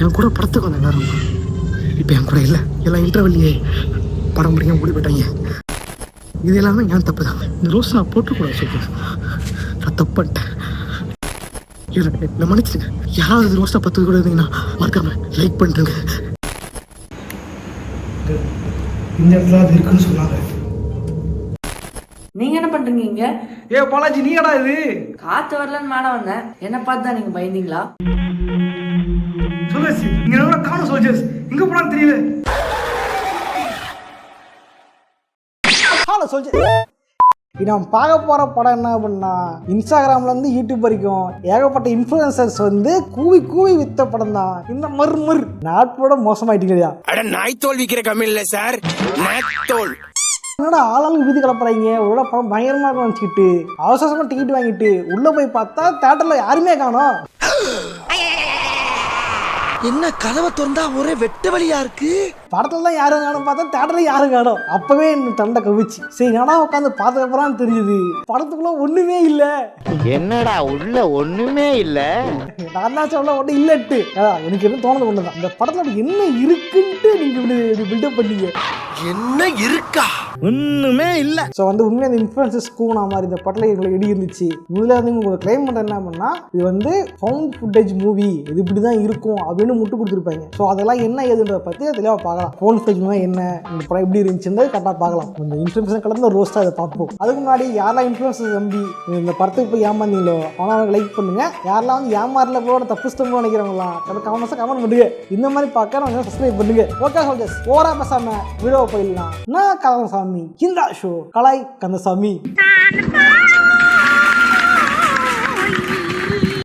என் கூட படத்துக்கு வந்த எல்லாரும் இப்போ என் கூட இல்லை. எல்லாம் இன்டர்வெல்லையே படம் முடியாம ஓடி போயிட்டாங்க. இது எல்லாமே ஏன் தப்பு தான். இந்த ரோஸ் நான் போட்டுக்கூடாது சொல்கிறேன். நான் தப்பு பண்ணிட்டேன். இல்லை மன்னிச்சிருங்க. யாராவது ரோஸ்டா 10 கூட இருந்தீங்கன்னா மறக்காம லைக் பண்ணுறேங்க. இந்த இடத்துல அது இருக்குன்னு சொன்னாங்க. நீங்க என்ன பண்றீங்க இங்க? ஏ பாலாஜி, நீடா இது? காத்து வரலன்னு மேல வந்தேன். என்ன பார்த்து தான் நீங்க பயந்தீங்களா? சோல்ஜர்ஸ் இங்க நல்லா காணும். சோல்ஜர்ஸ் எங்க போனான்னு தெரியல. ஹலோ சோல்ஜர், நம்ம பார்க்க போகிற படம் என்ன அப்படின்னா, இன்ஸ்டாகிராம்லேருந்து யூடியூப் வரைக்கும் ஏகப்பட்ட இன்ஃப்ளூயன்சர்ஸ் வந்து கூவி கூவி வித்த படம் தான் இந்த மர்மர். நாட்டோட மோசமாயிட்டீங்களா? அட நாய் தோல் விக்கிற கம்மி இல்லை சார், நாய்த்தோல். என்னடா ஆளாளுக்கு வீதி கலப்புறாங்க. ஒரு படம் பயங்கரமாக இருக்கும் நினச்சிக்கிட்டு அவசரமாக டிக்கெட் வாங்கிட்டு உள்ளே போய் பார்த்தா தேட்டரில் யாருமே காணோம். என்ன கதவை திறந்தா ஒரே வெட்ட வழியா இருக்கு. படத்துல தான் யாரும் காணும் பார்த்தா தேட்டர்ல யாரும் காணும். அப்பவே இந்த தண்டை கவிச்சு சரி நானா உட்காந்து பார்த்ததுக்கப்புறம் தெரியுது படத்துக்குள்ள ஒண்ணுமே இல்ல. என்னடா உள்ள ஒண்ணுமே இல்ல? நான் தான் சொல்ல ஒண்ணு இல்லட்டு. எனக்கு என்ன தோணுது ஒண்ணுதான், இந்த படத்துல என்ன இருக்குன்ட்டு நீங்க பில்டப் பண்ணீங்க. என்ன இருக்கா? ஒண்ணுமே இல்ல. ஸோ வந்து உண்மையாக இந்த இன்ஃப்ளூயன்சஸ் கூனா மாதிரி இந்த படத்தில் எங்களுக்கு இடி இருந்துச்சு. முதல்ல வந்து உங்களுக்கு கிளைம் பண்ணுற என்ன பண்ணா, இது வந்து ஃபவுண்ட் ஃபுட்டேஜ் மூவி, இது இப்படி தான் இருக்கும் அப்படின்னு முட்டு கொடுத்துருப்பாங்க. ஸோ அதெல்லாம் என்ன ஏதுன்றதை பற்றி தெளிவாக பார்க்கலாம். ஃபவுண்ட் ஃபுட்டேஜ் மூவி என்ன, இந்த படம் எப்படி இருந்துச்சுன்றது கரெக்டாக பார்க்கலாம். இந்த இன்ஃப்ளூயன்ஸ் கலந்து ஒரு ரோஸ்ட்டாக அதை பார்ப்போம். அதுக்கு முன்னாடி யாரெல்லாம் இன்ஃப்ளூயன்ஸஸ் நம்பி இந்த படத்துக்கு போய் ஏமாந்தீங்களோ ஆனால் லைக் பண்ணுங்க. யாரெல்லாம் வந்து ஏமாறல போட தப்புஸ்டமோ நினைக்கிறவங்களாம் கமெண்ட்ஸாக கமெண்ட் பண்ணுங்க. இந்த மாதிரி பார்க்க நம்ம சப்ஸ்கிரைப் பண்ணுங்க. ஓகே சோல்ஜர்ஸ், ஓரா பேசாம வீடியோ போயிடலாம். நான் கந்தசாமி, இந்த ஷோ கலாய் கந்தசாமி.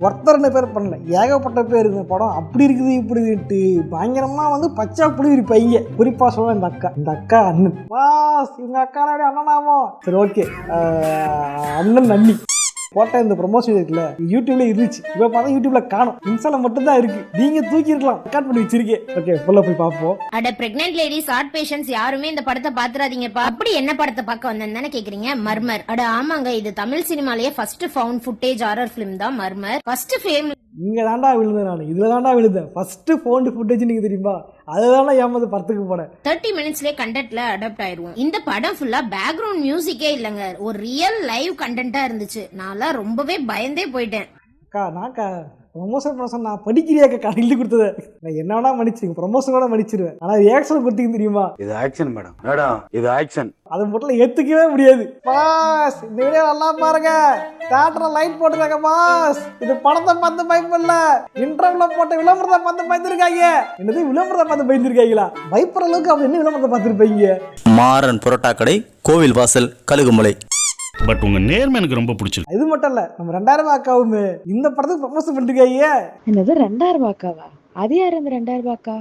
ஒருத்தர் பேர் பண்ணல, ஏகப்பட்ட பேர் இந்த படம் அப்படி இருக்குது இப்படி இருக்கு பயங்கரமா வந்து பச்சை புளி பைய. குறிப்பா சொல்ல இந்த அக்கா அண்ணன் பாஸ், இவங்க அக்கா அண்ணனாமோ சரி ஓகே அண்ணன் அண்ணி போட்ட இந்த ப்ரொமோஷன் இருக்குல்ல யூடியூப்ல இருந்துச்சு. இப்போ பார்த்தா யூடியூப்ல காணும், இன்ஸ்டால மட்டும் தான் இருக்கு. நீங்க தூக்கி இருக்கலாம், ரெக்கார்ட் பண்ணி வச்சிருக்கேன். ஓகே ஃபுல்லா போய் பார்ப்போம். அட பிரெக்னன்ட் லேடிஸ், ஹார்ட் பேஷண்ட்ஸ் யாருமே இந்த படத்தை பாத்துறாதீங்கப்பா. அப்படி என்ன படத்தை பார்க்க வந்தேன்னு கேக்குறீங்க? மர்மர். அட ஆமாங்க, இது தமிழ் சினிமாலேயே first found footage horror film தான் மர்மர். ஃபர்ஸ்ட் ஃபேம் இங்க தாண்டா விழுந்தேன், நான் இதுல தாண்டா விழுந்தேன். ஃபர்ஸ்ட் ஃபவுண்ட் ஃபுட்டேஜ் நீங்க தெரியுமா, அதுதானே ஏமாந்து படத்துக்கு போனேன். 30 மினிட்ஸ்லயே கண்டென்ட்ல அடாப்ட் ஆயிருவோம். இந்த படம் ஃபுல்லா பேக்ரவுண்ட் மியூசிக்கே இல்லங்க, ஒரு ரியல் லைவ் கண்டென்ட்டா இருந்துச்சு. நான்லாம் ரொம்பவே பயந்தே போயிட்டேன். நான்க்கா ப்ரொமோஷன் நான் படிக்கிறியாக்கா எழுதி கொடுத்தது நான் என்ன வேணா மன்னிச்சிருக்கேன், ப்ரொமோஷன் கூட மன்னிச்சிருவேன். ஆனா ரியாக்ஷன் கொடுத்தீங்க தெரியுமா, இது ஆக்ஷன் மேடம், இது ஆக்ஷன். அது மட்டும் ஏத்துக்கவே முடியாது. பாஸ் இந்த வீடியோ நல்லா பாருங்க, தியேட்டர்ல லைட் போட்டுருக்காங்க பாஸ். இது படத்தை பார்த்து பயப்படல, இன்டர்வியூல போட்ட விளம்பரத்தை பார்த்து பயந்துருக்காங்க. என்னது விளம்பரத்தை பார்த்து பயந்துருக்காங்களா? பயப்படுற அளவுக்கு அவங்க என்ன விளம்பரத்தை பார்த்துருப்பீங்க? மாறன் புரோட்டா கடை, கோவில் வாசல், கழுகுமலை. பட் உங்க நேர்மை எனக்கு ரொம்ப பிடிச்சிருக்கு. இது மட்டும் இல்ல, நம்ம 2000 அக்காவுமே இந்த படத்துக்கு ப்ரமோஷன் பண்ணிருக்காங்க. என்னது 2000 அக்காவா? அது யாரு அந்த 2000 அக்கா?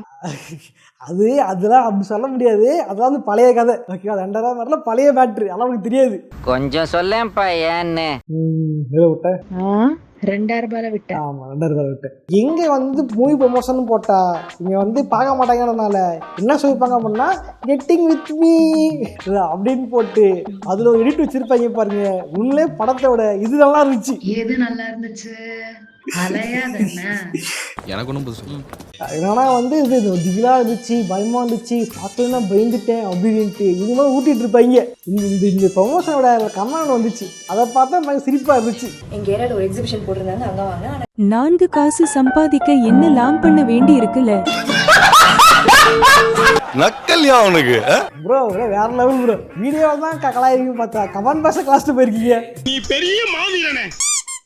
அதெல்லாம் அப்படி சொல்ல முடியாது, அதெல்லாம் வந்து பழைய கதை. ஓகே, 2000 வரல பழைய பேட்டரி, அதெல்லாம் உங்களுக்கு தெரியாது. கொஞ்சம் சொல்லேன்ப்பா ஏன்னு. விட்டேன் 2000 விட்டேன். ஆமா 2000 விட்டேன். எங்க வந்து மூவி ப்ரொமோஷன் போட்டா இங்க வந்து பார்க்க மாட்டாங்கன்றனால என்ன சொல்லிருப்பாங்க அப்படின்னா, கெட்டிங் வித் மீ அப்படின்னு போட்டு அதுல ஒரு எடிட் வச்சிருப்பாங்க பாருங்க. உண்மையிலே படத்தோட இது நல்லா இருந்துச்சு. எது நல்லா இருந்துச்சு? எனக்கு ஒன்றும் புதுசு. என்னன்னா வந்து இது திகிலா இருந்துச்சு, பயமா இருந்துச்சு, பார்த்தோன்னா பயந்துட்டேன் அப்படின்ட்டு இது மாதிரி ஊட்டிட்டு இருப்பாங்க. இந்த ப்ரொமோஷனோட கமெண்ட் வந்துச்சு, அதை பார்த்தா எனக்கு சிரிப்பா இருந்துச்சு. எங்க ஏரியால ஒரு எக்ஸிபிஷன் போட்டிருந்தாங்க, அங்க வாங்க. 4 காசு சம்பாதிக்க என்ன லாம் பண்ண வேண்டி இருக்குல்ல. நக்கல்யா அவனுக்கு. ப்ரோ வேற லெவல் ப்ரோ. வீடியோ தான் கலாயிருக்கு பார்த்தா கமெண்ட் பாக்ஸ் கிளாஸ் போயிருக்கீங்க. நீ பெரிய மாவீரனே.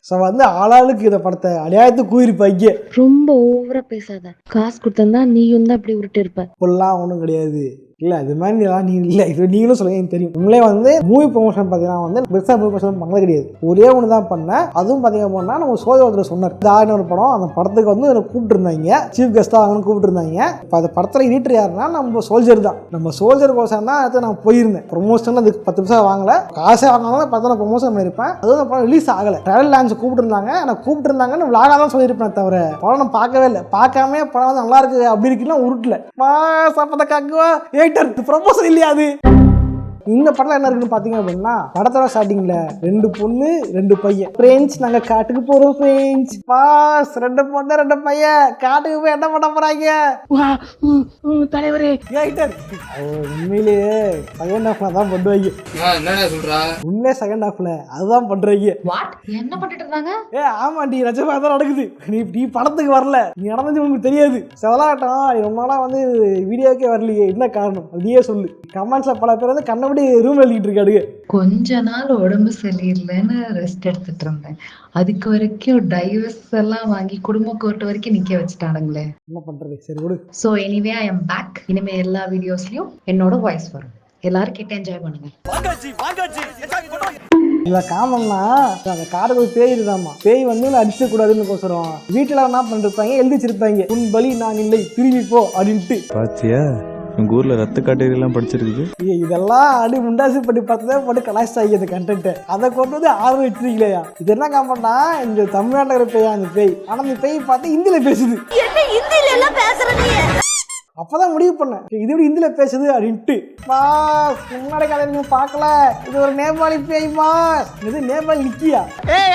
ஸோ வந்து ஆளாளுக்கு இந்த படத்தை அநியாயத்துக்கு கூறிருப்பாங்க. ரொம்ப ஓவரா பேசாத, காசு கொடுத்தா நீயும் தான் அப்படி உருட்டு இருப்ப. இப்பெல்லாம் ஒன்றும் கிடையாது. இல்லை இது மாதிரி நீ இல்லை, இது நீங்களும் சொல்லுங்க, எனக்கு தெரியும். உங்களே வந்து மூவி ப்ரொமோஷன் பார்த்தீங்கன்னா வந்து பெருசாக மூவி ப்ரொமோஷன் பண்ணது கிடையாது. ஒரே ஒன்று தான் பண்ணேன். அதுவும் பார்த்தீங்க அப்படின்னா நம்ம சோதனை சொன்னார் இந்த ஒரு படம், அந்த படத்துக்கு வந்து கூப்பிட்டு இருந்தாங்க, சீஃப் கெஸ்ட்டாக அவங்களும் கூப்பிட்டு இருந்தாங்க. இப்போ அந்த படத்தில் எடிட்டர் யாருன்னா நம்ம சோல்ஜர் தான். நம்ம சோல்ஜர் கோசம் தான் அடுத்து நான் போயிருந்தேன். ப்ரொமோஷன் அதுக்கு 10 நிமிஷம் வாங்கல, காசே வாங்கினாலும் 10 ப்ரொமோஷன் பண்ணியிருப்பேன். அதுவும் அந்த படம் ரிலீஸ் ஆகலை, ட்ரையல் லான்ச் கூப்பிட்டு இருந்தாங்க. நான் கூப்பிட்டு இருந்தாங்கன்னு விளாக தான் சொல்லியிருப்பேன், தவிர படம் நான் பார்க்கவே இல்லை. பார்க்காமே படம் வந்து நல்லா இருக்கு அப்படி இருக்குன்னா உருட்டில் அப்பதான் காக்குவா ஏட்டர் ப்ரொமோஷன் இல்லையா? அது இந்த படத்தில் என்ன இருக்குன்னு பார்த்தீங்க அப்படின்னா படத்தோட ஸ்டார்டிங்கில் 2 பொண்ணு 2 பையன். ஃப்ரெண்ட்ஸ் நாங்கள் காட்டுக்கு போகிறோம் ஃப்ரெண்ட்ஸ். பாஸ் 2 பொண்ணு 2 பையன் காட்டுக்கு போய் என்ன பண்ண போகிறாங்க தலைவரே கேட்டார். உண்மையிலேயே செகண்ட் ஹாஃப்ல தான் பண்ணுவாங்க. என்ன சொல்றா? உண்மையே செகண்ட் ஹாஃப்ல அதுதான் பண்றாங்க. என்ன பண்ணிட்டு இருந்தாங்க? ஆமாண்டி நிஜமா தான் நடக்குது. நீ படத்துக்கு வரல, நீ நடந்தது உங்களுக்கு தெரியாது. செவலாட்டம் ரொம்ப நாளா வந்து வீடியோக்கே வரலையே, என்ன காரணம் அப்படியே சொல்லு. கமெண்ட்ஸ்ல பல பேர் வந்து கண்ணபடி ரூம் எழுதிட்டு இருக்காடுங்க. கொஞ்ச நாள் உடம்பு சரியில்லைன்னு ரெஸ்ட் எடுத்துட்டு இருந்தேன். அதுக்கு வரைக்கும் டைவர்ஸ் எல்லாம் வாங்கி குடும்ப கோர்ட் வரைக்கும் நிக்க வச்சுட்டானுங்களே. என்ன பண்றது, சரி விடு. So anyway I am back. இனிமே எல்லா வீடியோஸ்லயும் என்னோட வாய்ஸ் வரும். எல்லாரும் கிட்ட என்ஜாய் பண்ணுங்க. இல்ல காமம்னா அந்த காடுக்கு ஒரு பேய் இருந்தாமா. பேய் வந்து அடிச்ச கூடாதுன்னு கோசரம் வீட்டுல என்ன பண்ணிருப்பாங்க, எழுதி வச்சிருப்பாங்க, உன் பலி நான் இல்லை திரும்பி போ அப்படின்ட்டு. பாத்தியா உங்க ஊர்ல ரத்த காட்டேரி எல்லாம் படிச்சிருக்குது. இதெல்லாம் அடி முண்டாசி பண்ணி பார்த்ததே போட்டு கலாய்ச்சி ஆகியது கண்டென்ட். அதை கொண்டு வந்து ஆர்வம் வச்சிருக்கலையா. இது என்ன காமன்னா இந்த தமிழ்நாட்டில் இருக்கிற பேயா அந்த பேய். ஆனா அந்த பேய் பார்த்து ஹிந்தியில பேசுது. அப்பதான் முடிவு பண்ணேன் இது எப்படி ஹிந்தியில பேசுது அப்படின்ட்டு. முன்னாடி கதை நீங்க பார்க்கல, இது ஒரு நேபாளி பேய் பாஸ். இது நேபாளி நிக்கியா?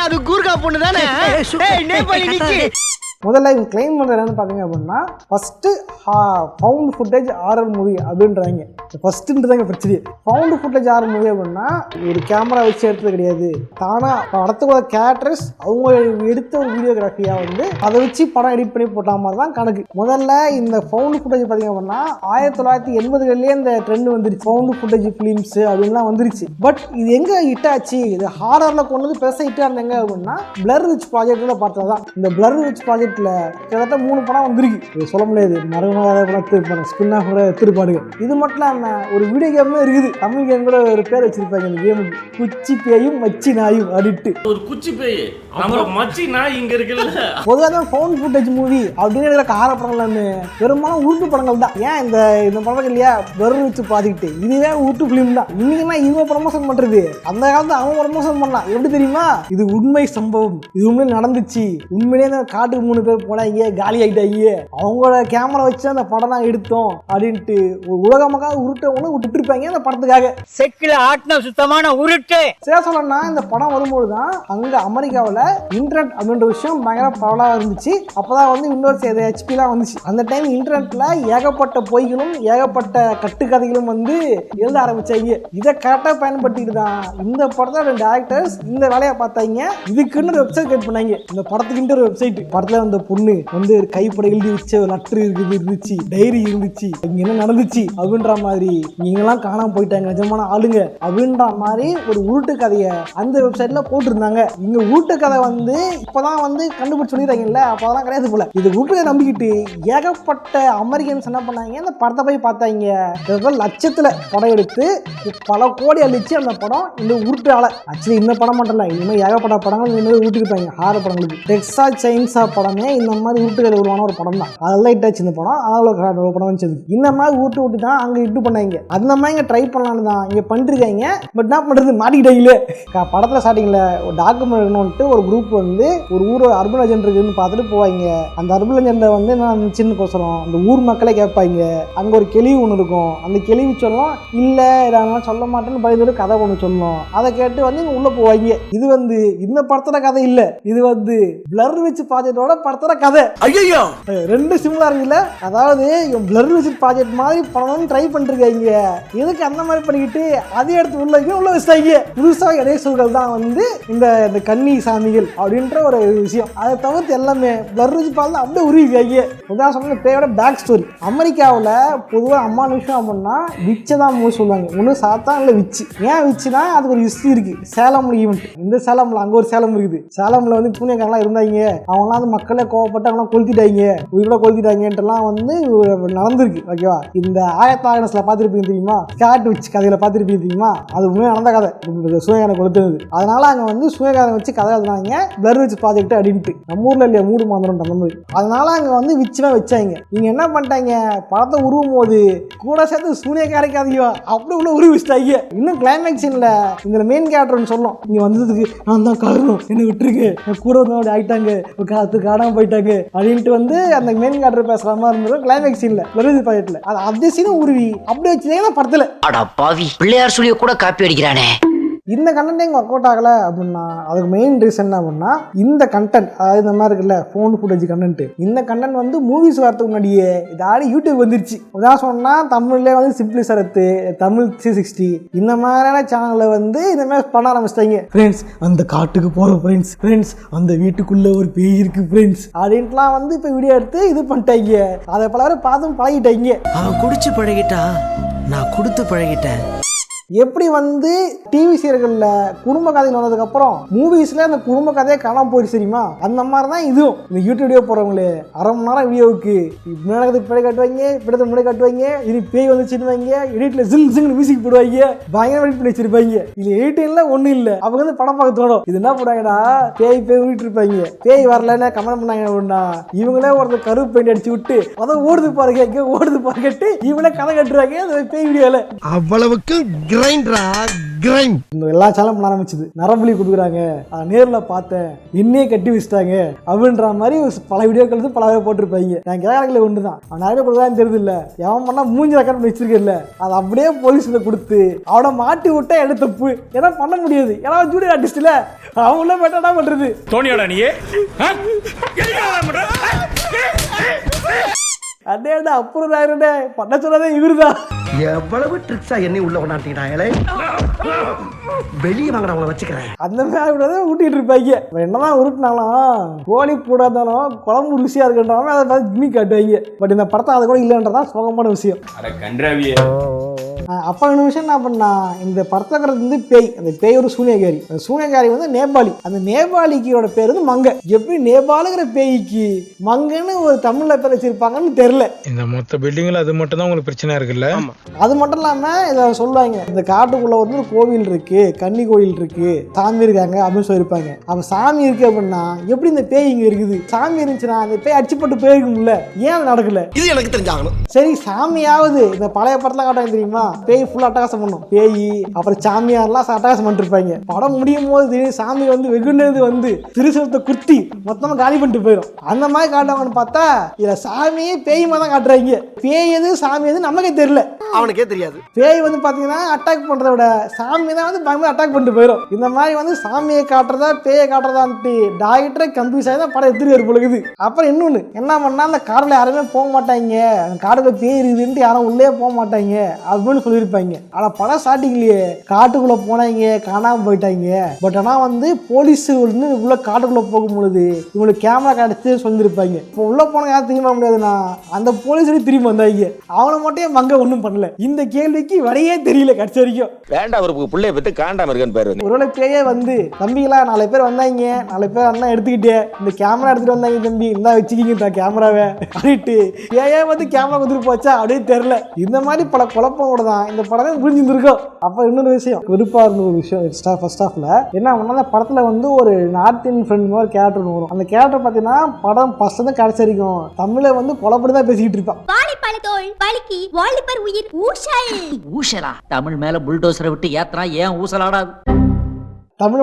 அது கூர்கா பொண்ணு தானே. நேபாளி நிக்கி. முதல்ல இவங்க கிளைம் பண்ணுறது என்னன்னு பார்த்தீங்க அப்படின்னா first found footage horror movie அப்படின்றாங்க. ஃபஸ்ட்டுன்றதாங்க பிரச்சனை. ஃபவுண்ட் ஃபுட்டேஜ் ஹாரர் மூவி அப்படின்னா ஒரு கேமரா வச்சு எடுத்தது கிடையாது. தானாக படத்துக்குள்ள கேரக்டர்ஸ் அவங்க எடுத்த ஒரு வீடியோகிராஃபியாக வந்து அதை வச்சு படம் எடிட் பண்ணி போட்ட மாதிரி தான் கணக்கு. முதல்ல இந்த ஃபவுண்ட் ஃபுட்டேஜ் பார்த்தீங்க அப்படின்னா 1980களிலே இந்த ட்ரெண்ட் வந்துருச்சு. ஃபவுண்ட் ஃபுட்டேஜ் ஃபிலிம்ஸ் அப்படின்லாம் வந்துருச்சு. பட் இது எங்கே ஹிட் ஆச்சு, இது ஹாரரில் கொண்டு வந்து பெருசாக ஹிட் ஆனாங்க அப்படின்னா பிளர் விச் ப்ராஜெக்டில் பார்த்தது தான். இந்த பிளர் விச் ப்ராஜெக்ட் கிட்டத்தட்ட 3 படம் வந்திருக்கு. சொல்ல முடியாது, மரண ஸ்பின் ஆஃப் எடுத்துருப்பாடுங்க. இது மட்டும் இல்லாம ஒரு வீடியோ கேம் இருக்குது. தமிழ் கேம் கூட ஒரு பேர் வச்சிருப்பாங்க இந்த கேமுக்கு, குச்சி பேயும் மச்சி நாயும் அப்படின்ட்டு. ஒரு குச்சி பேய் மச்சி நாய் இங்க இருக்குல்ல. பொதுவாக தான் ஃபவுண்ட் ஃபுட்டேஜ் மூவி அப்படின்னு இருக்கிற கார படங்கள்னு பெரும்பாலும் உருட்டு படங்கள் தான். ஏன் இந்த படம் இல்லையா வெறும் வச்சு பாதிக்கிட்டு இதுவே உருட்டு பிலிம் தான். இன்னைக்குன்னா இவங்க ப்ரமோஷன் பண்றது, அந்த காலத்துல அவங்க ப்ரமோஷன் பண்ணலாம். எப்படி தெரியுமா, இது உண்மை சம்பவம், இது உண்மையிலே நடந்துச்சு, உண்மையிலேயே காட்டுக்கு 3 பேர் போனாங்க காலி ஆகிட்டாங்க, அவங்களோட கேமரா வச்சு அந்த படம் நான் எடுத்தோம் அப்படின்ட்டு உலகமாக உருட்டவங்களும் விட்டுட்டு இருப்பாங்க அந்த படத்துக்காக. செக்கில ஆட்டின சுத்தமான உருட்டு. சரி சொல்லணும்னா இந்த படம் வரும்போதுதான் அங்க அமெரிக்காவில் இன்டர்நெட் அப்படின்ற விஷயம் பயங்கர பரவலாக இருந்துச்சு. அப்போதான் வந்து விண்டோஸ் ஹெச்பிலாம் வந்துச்சு. அந்த டைம் இன்டர்நெட்ல ஏகப்பட்ட பொய்களும் ஏகப்பட்ட கட்டுக்கதைகளும் வந்து எழுத ஆரம்பிச்சாங்க. இதை கரெக்டாக பயன்படுத்திட்டு தான் இந்த படத்தை 2 டேரக்டர்ஸ் இந்த வேலையை பார்த்தாங்க. இதுக்குன்னு ஒரு வெப்சைட் கிரியேட் பண்ணாங்க. இந்த படத்துக்குன்ட்டு ஒரு வெப்சைட். படத்துல அந்த பொண்ணு வந்து கைப்பட எழுதி வச்ச ஒரு லெட்டர் இருந்துச்சு, டைரி இருந்துச்சு, இங்க என்ன நடந்துச்சு அப்படின்ற மாதிரி, நீங்கெல்லாம் காணாம போயிட்டாங்க நிஜமான ஆளுங்க அப்படின்ற மாதிரி ஒரு உருட்டு கதையை அந்த வெப்சைட்ல போட்டிருந்தாங்க. இங்க உருட்டு கதை வந்து இப்பதான் வந்து கண்டுபிடிச்சு சொல்லிடுறாங்கல்ல, அப்பதான் கிடையாது போல. இது உருட்டு நம்பிக்கிட்டு ஏகப்பட்ட அமெரிக்கன்ஸ் என்ன பண்ணாங்க, அந்த படத்தை போய் பார்த்தாங்க. லட்சத்துல படம் எடுத்து பல கோடி அழிச்சு அந்த படம் இந்த உருட்டால. ஆக்சுவலி இந்த படம் மட்டும் இல்ல, இனிமேல் ஏகப்பட்ட படங்கள் இந்த மாதிரி உருட்டிருப்பாங்க. ஹாரர் படங்களுக்கு டெக்ஸாஸ் செயின்ஸா படமே இந்த மாதிரி ஊட்டுகளை உருவான ஒரு படம் தான். அதெல்லாம் ஹிட்டாச்சு இந்த படம். அதனால படம் வந்துச்சு. இந்த மாதிரி ஊட்டு தான் அங்கே ஹிட் பண்ணாங்க. அந்த மாதிரி இங்கே ட்ரை பண்ணலான்னு தான் இங்கே பண்ணிருக்காங்க. பட் என்ன பண்ணுறது, மாட்டிக்கிட்டாங்களே. படத்தில் ஸ்டார்டிங்கில் ஒரு டாக்குமெண்ட் எடுக்கணும்ட்டு ஒரு குரூப் வந்து ஒரு ஊர் அர்பன் லெஜெண்ட் இருக்குன்னு பார்த்துட்டு போவாங்க. அந்த அர்பன் லெஜெண்டில் வந்து என்ன சின்ன கோசரம் அந்த ஊர் மக்களே கேட்பாங்க. அங்கே ஒரு கேள்வி ஒன்று இருக்கும். அந்த கேள்வி சொல்லும், இல்லை நான் சொல்ல மாட்டேன்னு பயந்து கதை ஒன்று சொல்லணும். அதை கேட்டு வந்து இங்கே உள்ளே போவாங்க. இது வந்து இந்த படத்தோட கதை இல்லை, இது வந்து பிளர் விச் ப்ராஜெக்டோட படத்தோட கதை. ஐயோ 2 சிமிலா இருக்குல்ல. அதாவது பிளர் விச் ப்ராஜெக்ட் மாதிரி படம்னு ட்ரை பண்ணிருக்காங்க. எதுக்கு அந்த மாதிரி பண்ணிக்கிட்டு அதே எடுத்து உள்ள வச்சிட்டாங்க. புதுசாக கணேசர்கள் தான் வந்து இந்த கன்னி சாமிகள் அப்படின்ற ஒரு விஷயம். அதை தவிர்த்து எல்லாமே பிளர் விச் பார்த்து அப்படியே உருவிக்காங்க. உதாரணம் சொன்ன பேயோட பேக் ஸ்டோரி. அமெரிக்காவில் பொதுவாக அம்மான விஷயம் அப்படின்னா விச்சை தான் மூவி சொல்லுவாங்க. ஒன்று சாத்தா இல்லை விச்சு. ஏன் விச்சுனா அதுக்கு ஒரு ஹிஸ்ட்ரி இருக்கு. சேலம் ஈவெண்ட், இந்த சேலம்ல அங்கே ஒரு சேலம் இருக்குது. சேலம்ல வந்து பூனைக்காரலாம் இருந்தாங்க. அவங்களாம் வந்து மக்களே கோவப்பட்டு அவங்களாம் கொளுத்திட்டாங்க, உயிரோட கொளுத்திட்டாங்கலாம் வந்து நடந்திருக்கு. ஓகேவா, இந்த ஆயத்தாகனஸ்ல பார்த்துருப்பீங்க தெரியுமா, ஸ்காட் விச் கதையில பார்த்துருப்பீங்க தெரியுமா, அது உண்மையாக நடந்த கதை. சூரியகாரனை கொளுத்துனது. அதனால அங்கே வந்து சூரியகாரன் வச்சு கதை எழுதுனாங்க பிளர் விச் ப்ராஜெக்ட் அப்படின்ட்டு. நம்ம ஊர்ல இல்லையா மூடு மாந்திரம் அந்த மாதிரி. அதனால அங்கே வந்து விச்சுனா வச்சாங்க. நீங்க என்ன பண்ணிட்டாங்க, படத்தை உருவும் போது கூட சேர்த்து சூரியகாரைக்காதையோ அப்படி உள்ள உருவி வச்சிட்டாங்க. இன்னும் கிளைமேக்ஸ் இல்லை, இந்த மெயின் கேரக்டர்னு சொல்லும், இங்க வந்ததுக்கு நான் தான் காரணம், என்ன விட்டுருக்கு, கூட வந்து அப்படி ஆயிட்டாங்க, காத்து காணாம போயிட்டாங்க அப்படின்ட்டு வந்து அந்த மெயின் கேரக்டர் பேசுற மாதிரி இருந்தது கிளைமேக்ஸ் சீன்ல வெறுதி பாக்கெட்ல அது அதே சீனும் உருவி அப்படியே வச்சுதான் படத்துல. அட பாவி, பிள்ளையார் சொல்லிய கூட காப்பி அடிக்கிறானே. இந்த கண்டென்ட் எங்க ஒர்க் அவுட் ஆகலை அப்படின்னா அதுக்கு மெயின் ரீசன் என்ன அப்படின்னா இந்த கண்டென்ட், அதாவது இந்த மாதிரி இருக்குல்ல ஃபோன் ஃபுட்டேஜ் கண்டென்ட், இந்த கண்டென்ட் வந்து மூவிஸ் வரதுக்கு முன்னாடியே இதாடி யூடியூப் வந்துருச்சு. உதாரணம் சொன்னால் தமிழ்லேயே வந்து சிம்பிளி சரத்து, தமிழ் 360 இந்த மாதிரியான சேனலில் வந்து இந்த மாதிரி பண்ண ஆரம்பிச்சிட்டாங்க. ஃப்ரெண்ட்ஸ் அந்த காட்டுக்கு போகிறோம் ஃப்ரெண்ட்ஸ் அந்த வீட்டுக்குள்ளே ஒரு பேய் இருக்கு ஃப்ரெண்ட்ஸ் அப்படின்ட்டுலாம் வந்து இப்போ வீடியோ எடுத்து இது பண்ணிட்டாங்க. அதை பலரும் பார்த்தும் பழகிட்டாங்க. அவன் குடிச்சு பழகிட்டா, நான் கொடுத்து பழகிட்டேன். எப்படி வந்து டிவி சீரியல்களில் குடும்ப கதைகள் வந்ததுக்கப்புறம் மூவிஸில் அந்த குடும்ப கதையை காணாமல் போயிடுச்சு தெரியுமா, அந்த மாதிரி தான் இதுவும். இந்த யூடியூப் வீடியோ போகிறவங்களே அரை மணி நேரம் வீடியோவுக்கு முன்னாடி பிள்ளை காட்டுவாங்க, பிள்ளை முன்னாடி காட்டுவாங்க, இது பேய் வந்துச்சுன்னு வைங்க, எடிட்டில் ஜிங்னு மியூசிக் போடுவாங்க, பயங்கர எடிட் பண்ணி வச்சிருப்பாங்க. இது எடிட்டிங்ல ஒன்றும் இல்லை, அவங்க வந்து படம் பார்க்க தோணும். இது என்ன போடுவாங்கடா, பேய் ஊட்டிட்டு இருப்பாங்க, பேய் வரலன்னா கமெண்ட் பண்ணாங்க அப்படின்னா இவங்களே ஒருத்தர் கருப்பு பெயிண்ட் அடிச்சு விட்டு அதை ஓடுது பாருங்க, எங்கே ஓடுது பாருங்கட்டு இவங்களே கதை கட்டுறாங்க அந்த பேய் வீடியோவில். அவ்வளவுக்கு எல்லா சேனலும் பண்ண ஆரம்பிச்சது. நரம்புலி கொடுக்குறாங்க, நேரில் பார்த்தேன், என்னையே கட்டி வச்சுட்டாங்க அப்படின்ற மாதிரி பல வீடியோக்கள் வந்து பல பேர் போட்டிருப்பாங்க. நான் கேரக்டர்ல ஒன்று தான், அவன் நிறைய கொடுக்குறான்னு தெரியுது இல்லை, எவன் பண்ணா மூஞ்சி ரெக்கார்ட் பண்ணி வச்சிருக்கல, அதை அப்படியே போலீஸில் கொடுத்து அவனை மாட்டி விட்டா எடுத்த தப்பு. ஏன்னா பண்ண முடியாது, ஏன்னா ஜூனியர் ஆர்டிஸ்ட் இல்லை, அவங்கள பெட்டா பண்றது. தோனியோட நீயே அதே அப்புறம் பண்ண சொன்னதே இவருதான். எவ்வளவு ட்ரிக்ஸா என்னை உள்ள கொண்டாட்டிட்டாங்களே, வெளியே வாங்க அவங்கள வச்சுக்கிறேன். அந்த மாதிரி ஊட்டிட்டு இருப்பாங்க. என்னதான் உருட்டினாலும் கோழி கூடாதாலும் குழம்பு ருசியா இருக்குன்றாலும் அதை பார்த்து ஜிம்மி காட்டுவாங்க. பட் இந்த படத்தை அது கூட இல்லைன்றதான் சோகமான விஷயம். அப்போ இந்த விஷயம் என்ன பண்ணா, இந்த படத்துக்கிறது வந்து பேய், அந்த பேய் ஒரு சூனியக்காரி, அந்த சூனியக்காரி வந்து நேபாளி, அந்த நேபாளிக்கோட பேர் வந்து மங்க. எப்படி நேபாளுங்கிற பேய்க்கு மங்கன்னு ஒரு தமிழ்ல பேர் வச்சிருப்பாங்கன்னு தெரியல. இந்த மொத்த பில்டிங்ல அது மட்டும் தான் உங்களுக்கு பிரச்சனை இருக்குல்ல. அது மட்டும் இல்லாம இதை சொல்லுவாங்க, இந்த காட்டுக்குள்ள வந்து ஒரு கோவில் இருக்கு, கன்னி கோயில் இருக்கு, சாமி இருக்காங்க அப்படின்னு சொல்லியிருப்பாங்க. அப்ப சாமி இருக்கு அப்படின்னா எப்படி இந்த பேய் இங்க இருக்குது? சாமி இருந்துச்சுன்னா அந்த பேய் அடிச்சுப்பட்டு போயிருக்கும்ல, ஏன் நடக்கல? இது எனக்கு தெரிஞ்சாகணும். சரி சாமியாவது இந்த பழைய படத்துல காட்டாங்க தெரியுமா, பேய் ஃபுல்லா அட்டகாசம் பண்ணும், பேய் அப்புறம் சாமியார்லாம் அட்டகாசம் பண்ணிருப்பாங்க. படம் முடியும் போது திடீர்னு சாமி வந்து வெகுண்டது வந்து திருசலத்தை குர்த்தி மொத்தமா காலி பண்ணிட்டு போயிடும். அந்த மாதிரி காட்டுவாங்கன்னு பார்த்தா இதுல சாமியே பேயுமா தான் காட்டுறாங்க. பேய் எது சாமி எது நமக்கே தெரியல, அவனுக்கே தெரியாது. பேய் வந்து பாத்தீங்கன்னா அட்டாக் பண்றத விட சாமி தான் வந்து பயங்கர அட்டாக் பண்ணிட்டு போயிடும். இந்த மாதிரி வந்து சாமியை காட்டுறதா பேயை காட்டுறதான்ட்டு டாக்டரே கன்ஃபியூஸ் ஆகி தான் படம் எடுத்துட்டு பொழுது. அப்புறம் இன்னொன்னு என்ன பண்ணா, அந்த காடுல யாருமே போக மாட்டாங்க, அந்த காடுல பேய் இருக்குதுன்ட்டு யாரும் உள்ளே போக மாட்டாங்க அப்படின்னு சொல்லியிருப்பாங்க. ஆனா படம் ஸ்டார்டிங்லயே காட்டுக்குள்ள போனாங்க, காணாம போயிட்டாங்க. பட் ஆனா வந்து போலீஸ் வந்து உள்ள காட்டுக்குள்ள போகும்பொழுது இவங்களுக்கு கேமரா கிடைச்சு சொல்லிருப்பாங்க. இப்போ உள்ள போன யாரும் திரும்ப முடியாதுன்னா அந்த போலீஸ் திரும்பி வந்தாங்க, அவனை மட்டும் மங்க ஒன்றும் பண்ணல. இந்த கேள்விக்கு வரையே தெரியல கடைசி வரைக்கும். வேண்டாம் அவருக்கு பிள்ளைய பத்தி காண்டாம இருக்கன்னு பேரு. ஒருவேளை பேயே வந்து தம்பிகளா 4 பேர் வந்தாங்க, 4 பேர் அண்ணா எடுத்துக்கிட்டே இந்த கேமரா எடுத்துட்டு வந்தாங்க, தம்பி இருந்தா வச்சுக்கிங்க கேமராவை அப்படின்ட்டு பேயே வந்து கேமரா கொடுத்துட்டு போச்சா அப்படின்னு தெரியல. இந்த மாதிரி பல குழப்பங்களோட தான் இந்த படமே புரிஞ்சுருக்கும். அப்போ இன்னொரு விஷயம் வெறுப்பா இருந்த ஒரு விஷயம், ஃபர்ஸ்ட் ஹாஃப்ல என்ன பண்ணா, படத்துல வந்து ஒரு நார்த் இந்தியன் ஃப்ரெண்ட் மாதிரி கேரக்டர் வரும். அந்த கேரக்டர் பாத்தீங்கன்னா படம் ஃபர்ஸ்ட் தான் கடைசி வரைக்கும் தமிழை வந்து கொலைப்படி தான் பேசிக்கிட்டு இருப்பான். ஊசலா தமிழ் மேல புல்டோசரை விட்டு ஏத்தனா ஏன் ஊசலாடாது? தமிழ்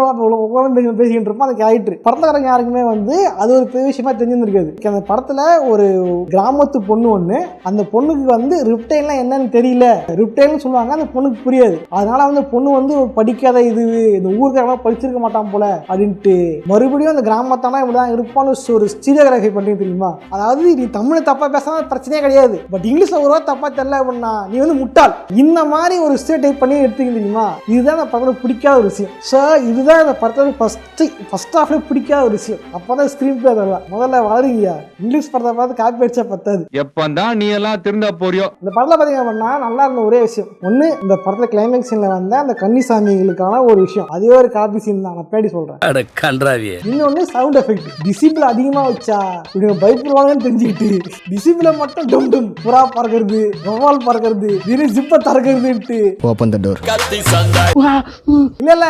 பேசிக்கிட்டு இருப்போம். அந்த கேரக்டர் படத்துக்காரங்க யாருக்குமே வந்து அது ஒரு பெரிய விஷயமா தெரிஞ்சிருக்காது. அந்த படத்துல ஒரு கிராமத்து பொண்ணு ஒண்ணு, அந்த பொண்ணுக்கு வந்து ரிப்டைல்லாம் என்னன்னு தெரியல, ரிப்டைல்னு சொல்லுவாங்க, அந்த பொண்ணுக்கு புரியாது. அதனால வந்து பொண்ணு வந்து படிக்காத இது இந்த ஊருக்காரங்க படிச்சிருக்க மாட்டான் போல அப்படின்ட்டு மறுபடியும் அந்த கிராமத்தானா இப்படிதான் இருப்பான்னு ஒரு ஸ்டீரியோகிராஃபி பண்ணி தெரியுமா. அதாவது நீ தமிழ் தப்பா பேசினா பிரச்சனையே கிடையாது, பட் இங்கிலீஷ்ல ஒரு தப்பா தெரியல அப்படின்னா நீ வந்து முட்டாள். இந்த மாதிரி ஒரு ஸ்டேட் பண்ணி எடுத்துக்க தெரியுமா. இதுதான் அந்த படத்துல பிடிக்காத ஒரு விஷயம். ஸோ இதுதான் இந்த படத்தோட ஃபர்ஸ்ட் ஹாஃப்ல பிடிக்காத ஒரு விஷயம். அப்பதான் ஸ்கிரீன் பிளே அதெல்லாம் முதல்ல வளருங்க. இங்கிலீஷ் படத்தை பார்த்து காப்பி அடிச்சா பத்தாது, எப்பந்தான் நீ எல்லாம் திருந்தா போறியோ. இந்த படத்துல பாத்தீங்க அப்படின்னா நல்லா இருந்த ஒரே விஷயம் ஒண்ணு, இந்த படத்துல கிளைமேக்ஸ் சீன்ல வந்த அந்த கன்னிசாமிகளுக்கான ஒரு விஷயம், அதே ஒரு காப்பி சீன் தான், நான் பேடி சொல்றேன். இன்னொன்னு சவுண்ட் எஃபெக்ட், டிசிபிள் அதிகமா வச்சா இவங்க பயப்படுவாங்கன்னு தெரிஞ்சுக்கிட்டு டிசிபிள மட்டும் டும் டும் புறா பறக்கிறது, வவால் பறக்கிறது, ஜிப்ப திறக்கிறதுன்ட்டு ஓபன் தி டோர் இல்ல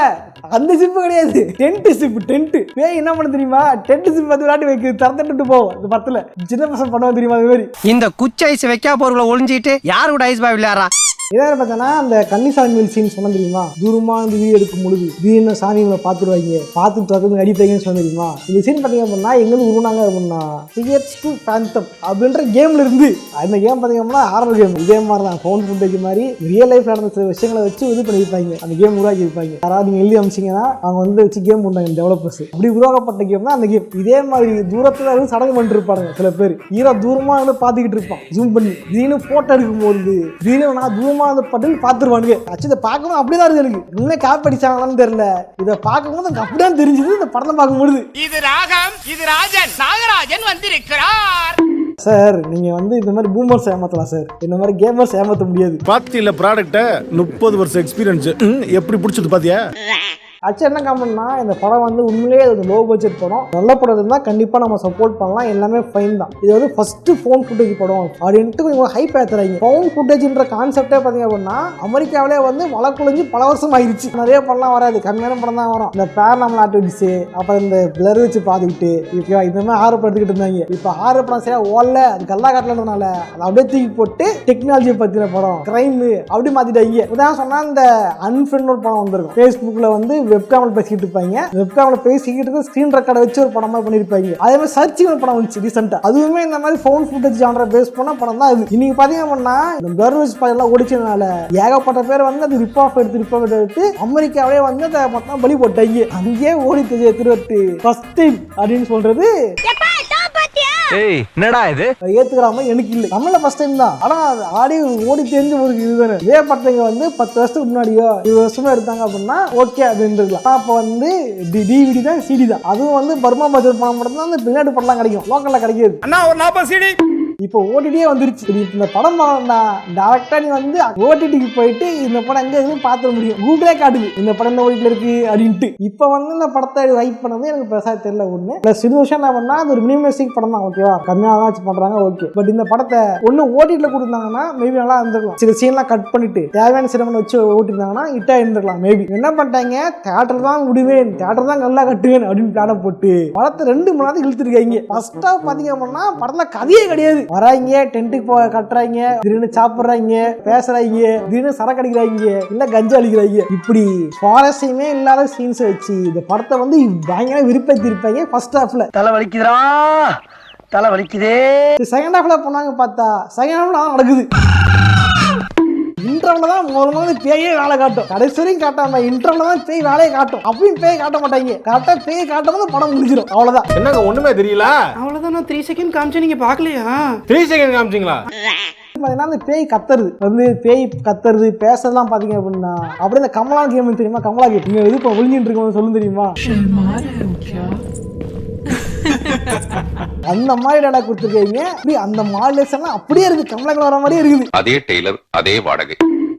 அந்த ஜிப்பு கிடையாது, டென்ட் ஜிப்பு. டென்ட் பேய் என்ன பண்ண தெரியுமா, டென்ட் ஜிப் வந்து விளையாட்டு வைக்க திறந்துட்டு போவோம். இந்த படத்துல சின்ன பசங்க பண்ணுவோம் தெரியுமா. அது மாதிரி இந்த குச்சி ஐஸ் வைக்கா போறவங்கள ஒளிஞ்சிட்டு யாரு கூட ஐஸ் பாய் விளையாடுறா இதாக பார்த்தோன்னா அந்த கன்னிசாமி மேல் சீன் சொன்ன தெரியுமா, தூரமாக இந்த வீடியோ எடுக்கும் பொழுது திடீர்னு சாமி இவங்களை பார்த்துருவாங்க, பார்த்துட்டு தொடர்ந்து அடிப்பாங்கன்னு சொன்ன தெரியுமா. இந்த சீன் பார்த்தீங்க அப்படின்னா எங்கேருந்து உருவாங்க அப்படின்னா டிகெட்ஸ் டு பேந்தம் அப்படின்ற கேம்ல இருந்து. அந்த கேம் பார்த்தீங்க அப்படின்னா ஹாரர் கேம். இதே மாதிரி தான் ஃபவுண்ட் ஃபுட்டேஜ் மாதிரி ரியல் லைஃப்ல நடந்த சில விஷயங்களை வச்சு இது பண்ணியிருப்பாங்க, அந்த கேம் உருவாக்கி இருப்பாங்க. யாராவது நீங்கள் எழுதி அமைச்சிங்கன்னா அவங்க வந்து வச்சு கேம் பண்ணாங்க டெவலப்பர்ஸ். அப்படி உருவாக்கப்பட்ட கேம் தான் அந்த கேம். இதே மாதிரி தூரத்தில் வந்து சடங்கு பண்ணிட்டு இருப்பாங்க சில பேர். ஹீரோ தூரமாக வந்து பார்த்துக்கிட்டு இருப்பான் ஜூம் பண்ணி, திடீர்னு போட்டோ எடுக்கும்போது திடீர்னு நான் தூரமாக அந்த பட்டு பார்த்துருவானுங்க. ஆச்சு இதை பார்க்கணும் அப்படிதான் இருக்கு. எனக்கு இன்னும் காப்பி அடிச்சாங்களான்னு தெரியல, இதை பார்க்கும்போது எனக்கு அப்படிதான் தெரிஞ்சது இந்த படத்தை பார்க்கும்போது. இது ராகம், இது ராஜன், நாகராஜன் வந்திருக்கிறார். சார் நீங்க வந்து இந்த மாதிரி பூமர்ஸ் ஏமாத்தலாம் சார், இந்த மாதிரி கேமர்ஸ் ஏமாத்த முடியாது. பாத்தியில ப்ராடக்ட்ட 30 வருஷம் எக்ஸ்பீரியன்ஸ் எப்படி பிடிச்சது பாத்தியா. ஆக்சுவலி என்ன காமெண்ட்னா இந்த படம் வந்து உண்மையிலேயே அது லோ பட்ஜெட் படம். நல்ல படம் இருந்தால் கண்டிப்பாக நம்ம சப்போர்ட் பண்ணலாம், எல்லாமே ஃபைன் தான். இது வந்து ஃபர்ஸ்ட் ஃபோன் ஃபுட்டேஜ் படம் அப்படின்ட்டு கொஞ்சம் ஹைப் ஏற்றுறாங்க. ஃபோன் ஃபுட்டேஜ்ன்ற கான்செப்டே பார்த்தீங்க அப்படின்னா அமெரிக்காவிலே வந்து வழக்குழிஞ்சு பல வருஷம் ஆயிடுச்சு. நிறைய படம்லாம் வராது, கம்மியான படம் தான் வரும். இந்த பேரநார்மல் ஆக்டிவிட்டிஸு, அப்புறம் இந்த பிளர் வச்சு பார்த்துக்கிட்டு இந்த மாதிரி ஆறு படம் எடுத்துக்கிட்டு இருந்தாங்க. இப்போ ஆறு படம் சரியா ஓடல, அது கல்லா காட்டலன்றதுனால அதை அப்படியே தூக்கி போட்டு டெக்னாலஜியை பற்றின படம், கிரைம் அப்படி மாற்றிட்டாங்க. இதான் சொன்னால் இந்த அன்ஃப்ரெண்ட் ஒரு படம் வந்திருக்கும். ஃபேஸ்புக்கில் வந்து வெப்காமில் பேசிக்கிட்டு இருப்பாங்க, வெப்காமில் பேசிக்கிட்டு ஸ்க்ரீன் ரெக்கார்டை வச்சு ஒரு படமாக பண்ணியிருப்பாங்க. அதே மாதிரி சர்ச்சிங் ஒரு படம் வந்துச்சு ரீசெண்டாக, அதுவுமே இந்த மாதிரி ஃபோன் ஃபுட்டேஜ் ஜானரை பேஸ் பண்ண படம் தான் அது. இன்னைக்கு பார்த்தீங்க அப்படின்னா இந்த பிளர் வச்சு எல்லாம் ஓடிச்சதுனால ஏகப்பட்ட பேர் வந்து அது ரிப் ஆஃப் எடுத்து அமெரிக்காவே வந்து அதை மொத்தம் பலி போட்டாங்க. அங்கேயே ஓடி திருவட்டு ஃபர்ஸ்ட் டைம் அப்படின்னு சொல்றது என்னடா இது ஏத்துக்கிற மாதிரி எனக்கு இல்லை. நம்மள ஃபர்ஸ்ட் டைம் தான், ஆனா ஆடி ஓடி தெரிஞ்ச ஒரு இதுதானே. இதே படத்தைங்க வந்து 10 வருஷத்துக்கு முன்னாடியோ 20 வருஷமா எடுத்தாங்க அப்படின்னா ஓகே அப்படின்னு இருக்கலாம். அப்போ வந்து டிவிடி தான், சிடி தான். அதுவும் வந்து பர்மா பட்ஜெட் படம் மட்டும் தான் அந்த பின்னாடி படம்லாம் கிடைக்கும், லோக்கல்ல கிடைக்காது. அண்ணா ஒரு 40 சிடி இப்போ ஓடிடியே வந்துருச்சு. இந்த படம் டேரக்டா நீ வந்து ஓடிடிக்கு போயிட்டு இந்த படம் எங்க இருக்குன்னு பார்த்துட முடியும். கூகுளே காட்டுது இந்த படம் இந்த ஓடிடில இருக்கு அப்படின்ட்டு. இப்போ வந்து இந்த படத்தை ஹைப் பண்ணது எனக்கு பெருசா தெரியல ஒண்ணு. பிளஸ் இது விஷயம் என்ன பண்ணா அது ஒரு மினிமலிஸ்டிக் படம் தான், ஓகேவா, கம்மியாக தான் வச்சு பண்றாங்க, ஓகே. பட் இந்த படத்தை ஒண்ணு ஓடிடில கொடுத்தாங்கன்னா மேபி நல்லா இருந்திருக்கும். சில சீன்லாம் கட் பண்ணிட்டு தேவையான சினிமா வச்சு ஓட்டிருந்தாங்கன்னா இட்டா இருந்திருக்கலாம். மேபி என்ன பண்ணிட்டாங்க, தியேட்டர் தான் விடுவேன், தியேட்டர் தான் நல்லா கட்டுவேன் அப்படின்னு பிளான போட்டு படத்தை 2 மணி நேரத்துக்கு இழுத்துருக்காங்க. ஃபர்ஸ்ட் ஆஃப் பாத்தீங்க அப்படின்னா படத்துல கதையே கிடையாது. வராங்க, டென்ட்டுக்கு கட்டுறாங்க, திடீர்னு சாப்பிடுறாங்க, பேசுறாங்க, திடீர்னு சரக்கு அடிக்கிறாங்க, இல்ல கஞ்சா அடிக்கிறாங்க. இப்படி சுவாரஸ்யமே இல்லாத சீன்ஸ் வச்சு இந்த படத்தை வந்து பயங்கர விருப்பத்திருப்பாங்க. ஃபர்ஸ்ட் ஹாஃப்ல தலை வலிக்குதுடா, தலை வலிக்குதே. செகண்ட் ஹாஃப்ல போனாங்க, பார்த்தா செகண்ட் ஹாஃப்ல நடக்குது. இன்டர்வல்ல தான் முதல்ல பேயே வேலை காட்டும், கடைசி வரைக்கும் காட்டாம இன்டர்வல்ல தான் பேய் வேலையை காட்டும். அப்பயும் பேய் காட்ட மாட்டாங்க, கரெக்டா பேய் காட்டும் போது படம் முடிஞ்சிடும். அவ்வளவுதான். என்னங்க ஒண்ணுமே தெரியல. அவ்வளவுதான். நான் 3 செகண்ட் காமிச்சேன், நீங்க பாக்கலையா? 3 செகண்ட் காமிச்சிங்களா? பாத்தீங்கன்னா அந்த பேய் கத்துறது வந்து பேய் கத்துறது பேசுறதுலாம் பாத்தீங்க அப்படின்னா அப்படியே இந்த கமலா கேம் தெரியுமா, கமலா கேம் நீங்க எது இப்போ ஒளிஞ்சிட்டு இருக்கோம் சொல்லும் தெரியுமா, அந்த மாதிரி டேட்டா கொடுத்துருக்கீங்க. அந்த மாடுலேஷன்லாம் அப்படியே இருக்கு, கமலாக்கு வர மாதிரியே இருக்குது. அதே டெய்லர், அதே வாடகை.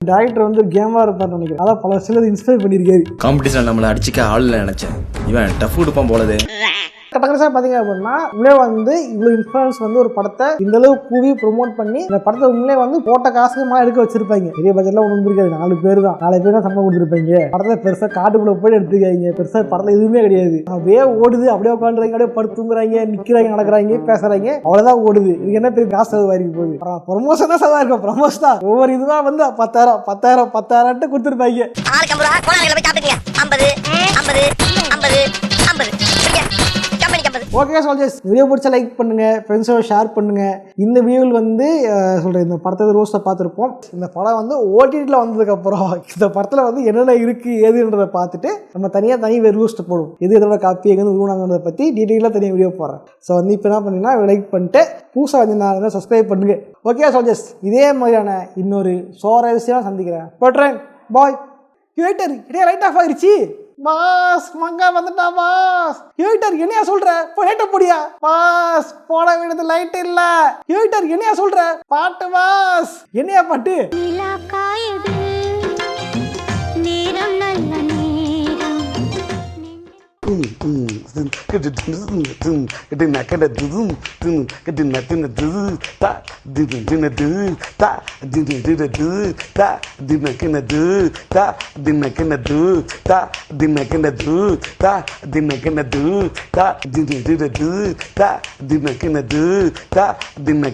டைரக்டர் வந்து கேமா இருப்பார் நினைக்கிறேன், அதான் பல சிலர் இன்ஸ்பயர் பண்ணியிருக்காரு. காம்படிஷன் நம்மளை அடிச்சுக்க ஆள் நினைச்சேன், இவன் டஃப் கொடுப்பான் போலதே. கட்டக்கடைசியாக பார்த்தீங்க அப்படின்னா உண்மையே வந்து இவ்வளோ இன்ஃப்ளூயன்ஸ் வந்து ஒரு படத்தை இந்த அளவு கூவி ப்ரொமோட் பண்ணி இந்த படத்தை உண்மையிலே வந்து போட்ட காசுக்கு எடுக்க வச்சிருப்பாங்க. பெரிய பட்ஜெட்லாம் ஒன்றும் இருக்காது, 4 பேர் தான் சம்பளம் கொடுத்துருப்பாங்க. படத்தை பெருசாக காட்டுக்குள்ள போய் எடுத்துக்காங்க, பெருசாக படத்தில் எதுவுமே கிடையாது. அப்படியே ஓடுது, அப்படியே உட்காந்துறாங்க, அப்படியே படுத்துங்கிறாங்க, நிற்கிறாங்க, நடக்கிறாங்க, பேசுறாங்க, அவ்வளோதான் ஓடுது. இது என்ன பெரிய காசு செலவாயிருக்கு போகுது. ப்ரொமோஷன் தான் செலவா இருக்கும், ப்ரொமோஷன் தான். ஒவ்வொரு இதுவாக வந்து 10,000 கொடுத்துருப்பாங்க. ஓகே சோல்ஜர்ஸ், வீடியோ பிடிச்சா லைக் பண்ணுங்க, ஃப்ரெண்ட்ஸோட ஷேர் பண்ணுங்க. இந்த வீடியோவில் வந்து சொல்றேன், இந்த படத்தை ரோஸ்ட்டை பார்த்துருப்போம். இந்த படம் வந்து ஓடிடியில் வந்ததுக்கப்புறம் இந்த படத்தில் வந்து என்னென்ன இருக்கு ஏதுன்றதை பார்த்துட்டு நம்ம தனி ரோஸ்ட் போடுவோம். எதோட காப்பி எங்கே உருவாங்கன்றதை பற்றி டீட்டெயிலாக தனியாக வீடியோ போடுறேன். ஸோ வந்து இப்போ என்ன பண்ணீங்கன்னா லைக் பண்ணிட்டு புதுசாக வந்து சப்ஸ்கிரைப் பண்ணுங்க. ஓகே சோல்ஜர்ஸ், இதே மாதிரியான இன்னொரு சுவாரஸ்யமாக சந்திக்கிறேன். போட்டுறேன், பாய். கேட்டர் இடையே லைட் ஆஃப் ஆயிடுச்சு பாஸ், மங்கா வந்துட்டா பாஸ். ஹீட்டர் என்னையா சொல்ற, லைட்ட போடியா பாஸ், போட வேண்டியது லைட் இல்ல. ஹீட்டர் என்னையா சொல்ற, பாட்டு பாஸ். என்னையா பாட்டு?